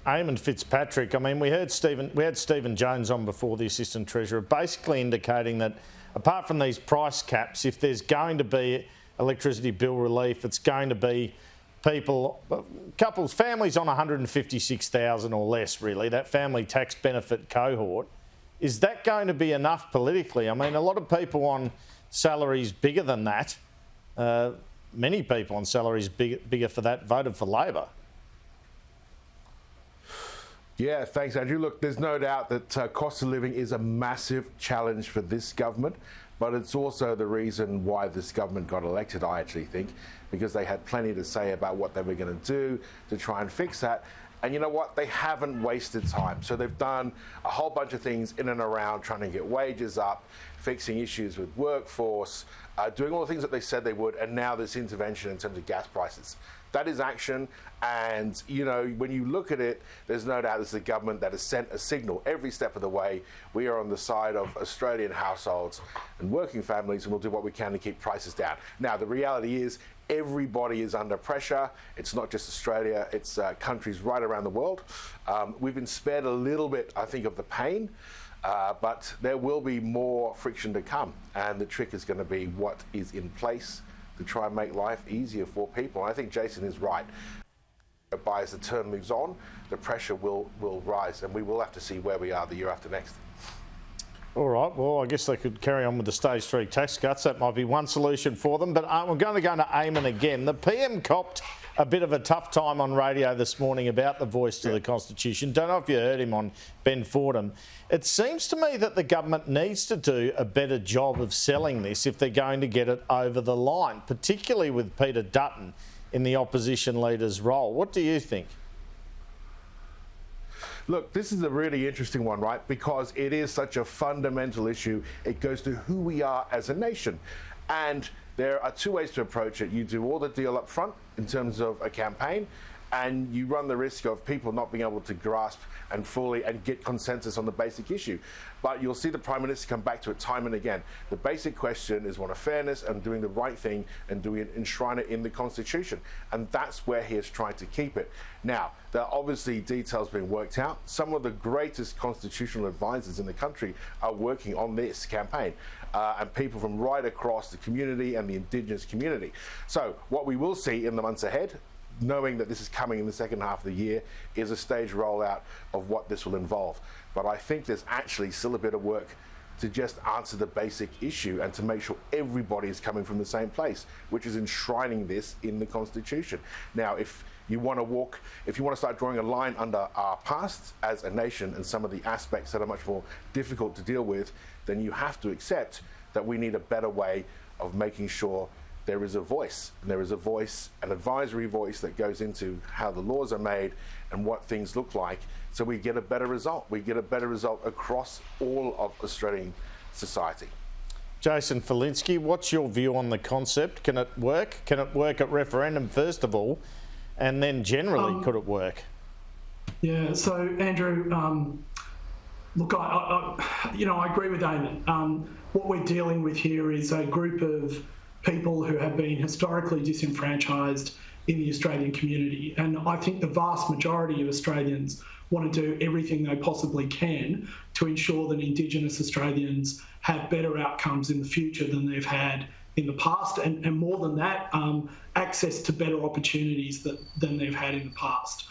Eamonn Fitzpatrick, I mean, we had Stephen Jones on before, the Assistant Treasurer, basically indicating that apart from these price caps, if there's going to be electricity bill relief, it's going to be couples, families on 156,000 or less, really, that family tax benefit cohort. Is that going to be enough politically? I mean, a lot of people on salaries bigger than that, many people on salaries bigger for that, voted for Labor. Yeah, thanks, Andrew. Look, there's no doubt that cost of living is a massive challenge for this government, but it's also the reason why this government got elected, I actually think, because they had plenty to say about what they were going to do to try and fix that. And you know what? They haven't wasted time. So they've done a whole bunch of things in and around trying to get wages up, fixing issues with workforce, doing all the things that they said they would, and now this intervention in terms of gas prices. That is action, and you know, when you look at it, there's no doubt this is a government that has sent a signal every step of the way. We are on the side of Australian households and working families, and we'll do what we can to keep prices down. Now, the reality is everybody is under pressure. It's not just Australia, it's countries right around the world. We've been spared a little bit, I think, of the pain, but there will be more friction to come, and the trick is going to be what is in place to try and make life easier for people. And I think Jason is right. As the term moves on, the pressure will rise, and we will have to see where we are the year after next. All right, well, I guess they could carry on with the stage 3 tax cuts. That might be one solution for them. But we're going to go to Eamonn again. The PM copped a bit of a tough time on radio this morning about the voice to the Constitution. Don't know if you heard him on Ben Fordham. It seems to me that the government needs to do a better job of selling this if they're going to get it over the line, particularly with Peter Dutton in the opposition leader's role. What do you think? Look, this is a really interesting one, right? Because it is such a fundamental issue. It goes to who we are as a nation. And there are two ways to approach it. You do all the deal up front in terms of a campaign, and you run the risk of people not being able to grasp and fully and get consensus on the basic issue. But you'll see the Prime Minister come back to it time and again. The basic question is one of fairness and doing the right thing and doing it, enshrine it in the Constitution. And that's where he is trying to keep it. Now, there are obviously details being worked out. Some of the greatest constitutional advisors in the country are working on this campaign, and people from right across the community and the Indigenous community. So what we will see in the months ahead, knowing that this is coming in the second half of the year, is a stage rollout of what this will involve. But I think there's actually still a bit of work to just answer the basic issue and to make sure everybody is coming from the same place, which is enshrining this in the Constitution. Now, if you want to start drawing a line under our past as a nation and some of the aspects that are much more difficult to deal with, then you have to accept that we need a better way of making sure there is a voice, and there is a voice, an advisory voice that goes into how the laws are made and what things look like, so we get a better result. We get a better result across all of Australian society. Jason Falinski, what's your view on the concept? Can it work? Can it work at referendum, first of all, and then generally, could it work? Yeah, so Andrew, look, I agree with Eamonn. What we're dealing with here is a group of people who have been historically disenfranchised in the Australian community. And I think the vast majority of Australians want to do everything they possibly can to ensure that Indigenous Australians have better outcomes in the future than they've had in the past, and more than that, access to better opportunities than they've had in the past.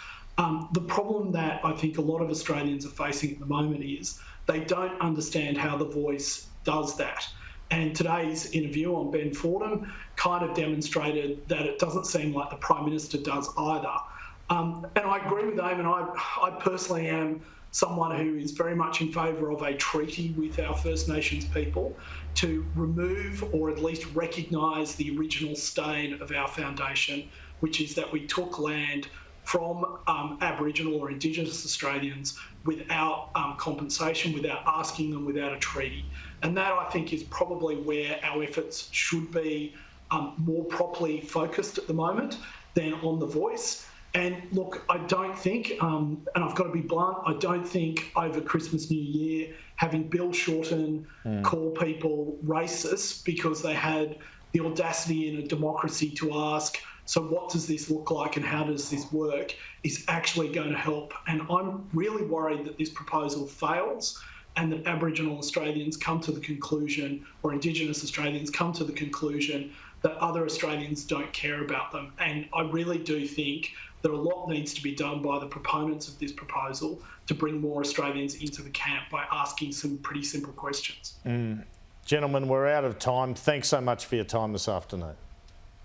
The problem that I think a lot of Australians are facing at the moment is they don't understand how the voice does that. And today's interview on Ben Fordham kind of demonstrated that it doesn't seem like the Prime Minister does either. And I agree with Eamonn. I personally am someone who is very much in favour of a treaty with our First Nations people to remove or at least recognise the original stain of our foundation, which is that we took land from Aboriginal or Indigenous Australians without compensation, without asking them, without a treaty. And that, I think, is probably where our efforts should be more properly focused at the moment than on the voice. And look, I don't think, and I've got to be blunt, I don't think over Christmas, New Year, having Bill Shorten call people racist because they had the audacity in a democracy to ask So what does this look like and how does this work is actually going to help. And I'm really worried that this proposal fails and that Aboriginal Australians come to the conclusion, or Indigenous Australians come to the conclusion, that other Australians don't care about them. And I really do think that a lot needs to be done by the proponents of this proposal to bring more Australians into the camp by asking some pretty simple questions. Gentlemen, we're out of time. Thanks so much for your time this afternoon.